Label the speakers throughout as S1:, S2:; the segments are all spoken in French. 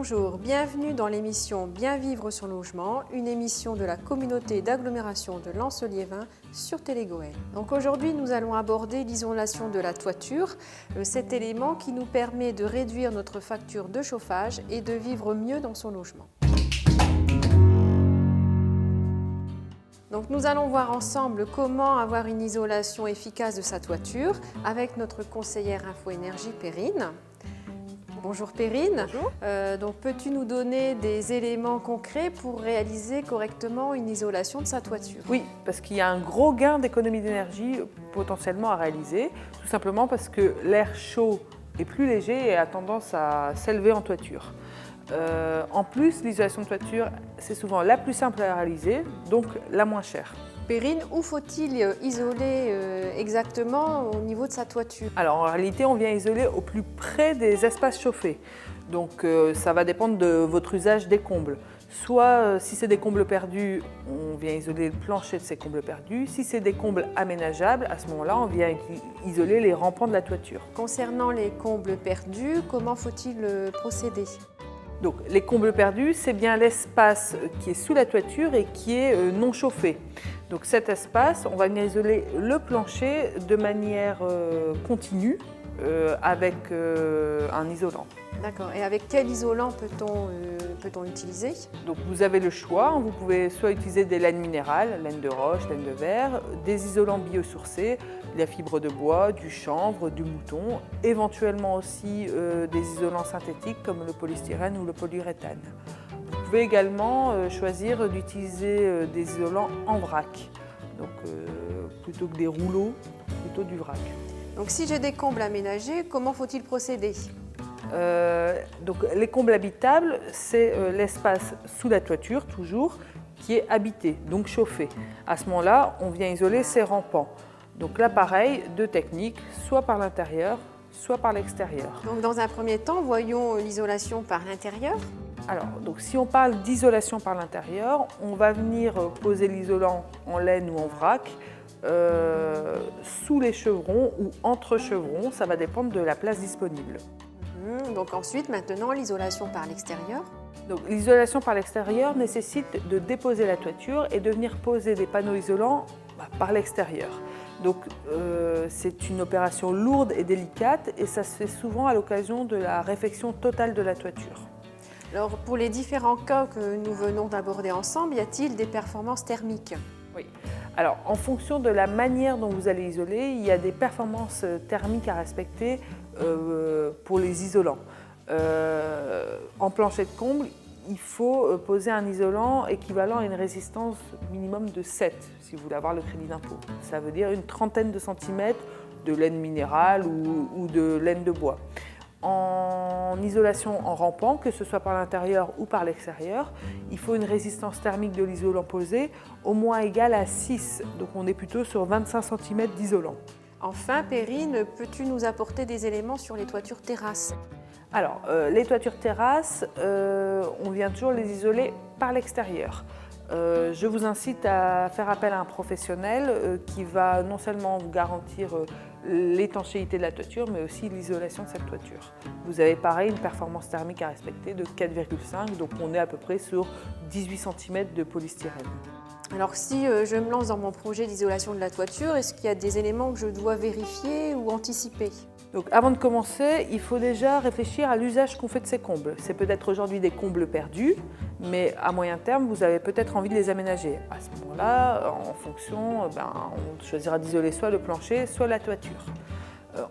S1: Bonjour, bienvenue dans l'émission Bien vivre son logement, une émission de la communauté d'agglomération de Lens-Liévin sur Télégoël. Donc aujourd'hui, nous allons aborder l'isolation de la toiture, cet élément qui nous permet de réduire notre facture de chauffage et de vivre mieux dans son logement. Donc nous allons voir ensemble comment avoir une isolation efficace de sa toiture avec notre conseillère Info Énergie Perrine. Bonjour Perrine.
S2: Bonjour.
S1: Donc peux-tu nous donner des éléments concrets pour réaliser correctement une isolation de sa toiture?
S2: Oui, parce qu'il y a un gros gain d'économie d'énergie potentiellement à réaliser, tout simplement parce que l'air chaud est plus léger et a tendance à s'élever en toiture. En plus, l'isolation de toiture, c'est souvent la plus simple à réaliser, donc la moins chère.
S1: Perrine, où faut-il isoler exactement au niveau de sa toiture?
S2: Alors en réalité, on vient isoler au plus près des espaces chauffés. Donc ça va dépendre de votre usage des combles. Soit si c'est des combles perdus, on vient isoler le plancher de ces combles perdus. Si c'est des combles aménageables, à ce moment-là, on vient isoler les rampants de la toiture.
S1: Concernant les combles perdus, comment faut-il procéder?
S2: Donc les combles perdus, c'est bien l'espace qui est sous la toiture et qui est non chauffé. Donc cet espace, on va venir isoler le plancher de manière continue avec un isolant.
S1: D'accord. Et avec quel isolant peut-on utiliser?
S2: Donc vous avez le choix, vous pouvez soit utiliser des laines minérales, laine de roche, laine de verre, des isolants biosourcés, de la fibre de bois, du chanvre, du mouton, éventuellement aussi des isolants synthétiques comme le polystyrène ou le polyuréthane. Vous pouvez également choisir d'utiliser des isolants en vrac, donc plutôt que des rouleaux, plutôt du vrac.
S1: Donc si j'ai des combles aménagés, comment faut-il procéder?
S2: Donc les combles habitables, c'est l'espace sous la toiture, toujours, qui est habité, donc chauffé. À ce moment-là, on vient isoler ces rampants. Donc là, pareil, deux techniques, soit par l'intérieur, soit par l'extérieur.
S1: Donc dans un premier temps, voyons l'isolation par l'intérieur.
S2: Alors, donc si on parle d'isolation par l'intérieur, on va venir poser l'isolant en laine ou en vrac sous les chevrons ou entre chevrons, ça va dépendre de la place disponible.
S1: Donc ensuite, maintenant, l'isolation par l'extérieur.
S2: Donc l'isolation par l'extérieur nécessite de déposer la toiture et de venir poser des panneaux isolants par l'extérieur. Donc c'est une opération lourde et délicate et ça se fait souvent à l'occasion de la réfection totale de la toiture.
S1: Alors pour les différents cas que nous venons d'aborder ensemble, y a-t-il des performances thermiques?
S2: Oui. Alors en fonction de la manière dont vous allez isoler, il y a des performances thermiques à respecter pour les isolants. En plancher de comble, il faut poser un isolant équivalent à une résistance minimum de 7 si vous voulez avoir le crédit d'impôt. Ça veut dire une trentaine de centimètres de laine minérale ou de laine de bois. En isolation en rampant, que ce soit par l'intérieur ou par l'extérieur, il faut une résistance thermique de l'isolant posé au moins égale à 6. Donc on est plutôt sur 25 cm d'isolant.
S1: Enfin, Perrine, peux-tu nous apporter des éléments sur les toitures terrasses?
S2: Alors, les toitures terrasses, on vient toujours les isoler par l'extérieur. Je vous incite à faire appel à un professionnel qui va non seulement vous garantir l'étanchéité de la toiture, mais aussi l'isolation de cette toiture. Vous avez pareil une performance thermique à respecter de 4,5, donc on est à peu près sur 18 cm de polystyrène.
S1: Alors si je me lance dans mon projet d'isolation de la toiture, est-ce qu'il y a des éléments que je dois vérifier ou anticiper?
S2: Donc avant de commencer, il faut déjà réfléchir à l'usage qu'on fait de ces combles. C'est peut-être aujourd'hui des combles perdus, mais à moyen terme, vous avez peut-être envie de les aménager. À ce moment-là, en fonction, on choisira d'isoler soit le plancher, soit la toiture.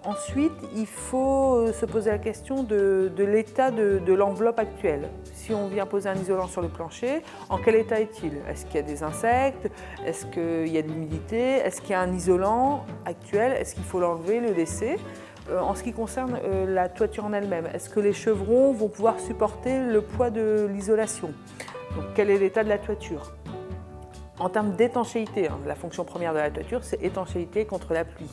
S2: Ensuite, il faut se poser la question de l'état de l'enveloppe actuelle. Si on vient poser un isolant sur le plancher, en quel état est-il? Est-ce qu'il y a des insectes? Est-ce qu'il y a de l'humidité? Est-ce qu'il y a un isolant actuel? Est-ce qu'il faut l'enlever, le laisser? En ce qui concerne la toiture en elle-même, est-ce que les chevrons vont pouvoir supporter le poids de l'isolation? Donc quel est l'état de la toiture? En termes d'étanchéité, la fonction première de la toiture, c'est étanchéité contre la pluie.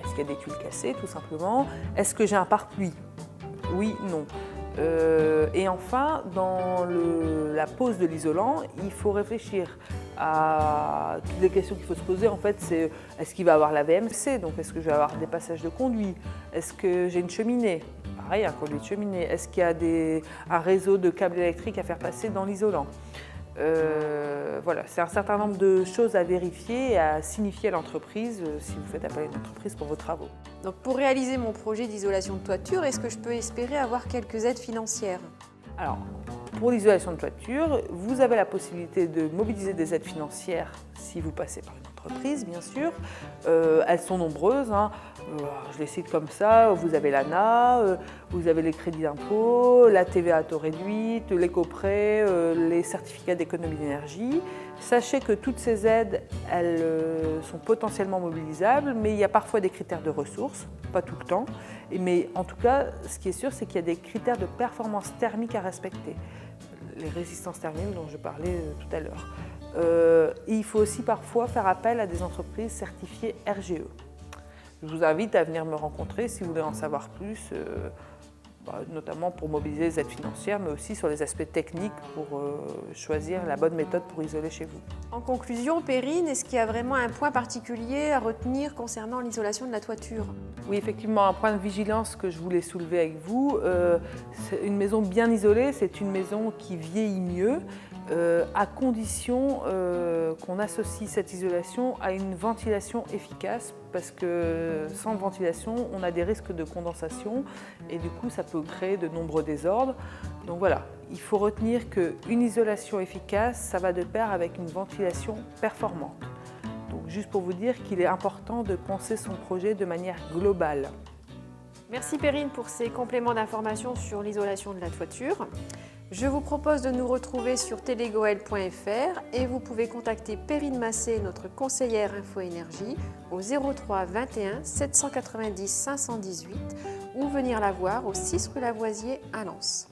S2: Est-ce qu'il y a des tuiles cassées, tout simplement? Est-ce que j'ai un pare-pluie? Oui, non. Et enfin, dans la pose de l'isolant, il faut réfléchir à toutes les questions qu'il faut se poser. En fait, c'est est-ce qu'il va avoir la VMC? Donc, est-ce que je vais avoir des passages de conduit? Est-ce que j'ai une cheminée? Par pareil, un conduit de cheminée. Est-ce qu'il y a un réseau de câbles électriques à faire passer dans l'isolant? Voilà, c'est un certain nombre de choses à vérifier et à signifier à l'entreprise si vous faites appel à une entreprise pour vos travaux.
S1: Donc pour réaliser mon projet d'isolation de toiture, est-ce que je peux espérer avoir quelques aides financières?
S2: Alors, pour l'isolation de toiture, vous avez la possibilité de mobiliser des aides financières si vous passez par une entreprise, bien sûr. Elles sont nombreuses, hein. Je les cite comme ça. Vous avez l'ANA, vous avez les crédits d'impôt, la TVA à taux réduite, l'éco-prêt, les certificats d'économie d'énergie. Sachez que toutes ces aides, elles sont potentiellement mobilisables, mais il y a parfois des critères de ressources, pas tout le temps. Mais en tout cas, ce qui est sûr, c'est qu'il y a des critères de performance thermique à respecter. Les résistances thermiques dont je parlais tout à l'heure. Il faut aussi parfois faire appel à des entreprises certifiées RGE. Je vous invite à venir me rencontrer si vous voulez en savoir plus, notamment pour mobiliser les aides financières, mais aussi sur les aspects techniques pour choisir la bonne méthode pour isoler chez vous.
S1: En conclusion, Perrine, est-ce qu'il y a vraiment un point particulier à retenir concernant l'isolation de la toiture?
S2: Oui, effectivement, un point de vigilance que je voulais soulever avec vous. Une maison bien isolée, c'est une maison qui vieillit mieux, à condition qu'on associe cette isolation à une ventilation efficace, parce que sans ventilation, on a des risques de condensation et du coup, ça peut créer de nombreux désordres. Donc voilà, il faut retenir qu'une isolation efficace, ça va de pair avec une ventilation performante. Donc juste pour vous dire qu'il est important de penser son projet de manière globale.
S1: Merci Perrine pour ces compléments d'information sur l'isolation de la toiture. Je vous propose de nous retrouver sur telegoel.fr et vous pouvez contacter Perrine Massé, notre conseillère Info-Énergie, au 03 21 790 518 ou venir la voir au 6 rue Lavoisier à Lens.